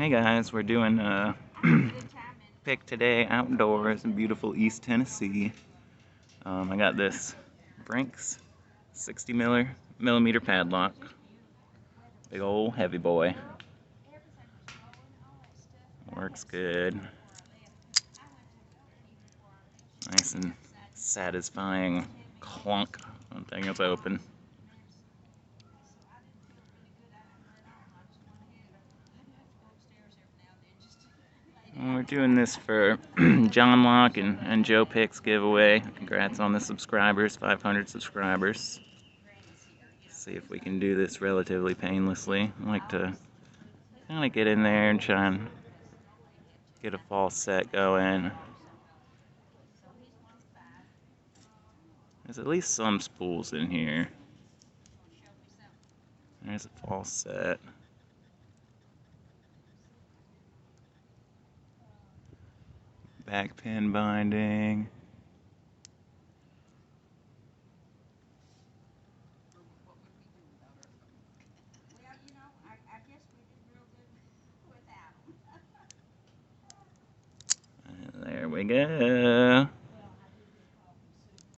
Hey guys, we're doing a pick today outdoors in beautiful East Tennessee. I got this Brinks 60 millimeter padlock. Big old heavy boy. Works good. Nice and satisfying clunk when thing is open. We're doing this for John Locke and Joe Pick's giveaway. Congrats on the subscribers, 500 subscribers. See if we can do this relatively painlessly. I like to kind of get in there and try and get a false set going. There's at least some spools in here. There's a false set. Back pin binding. There we go.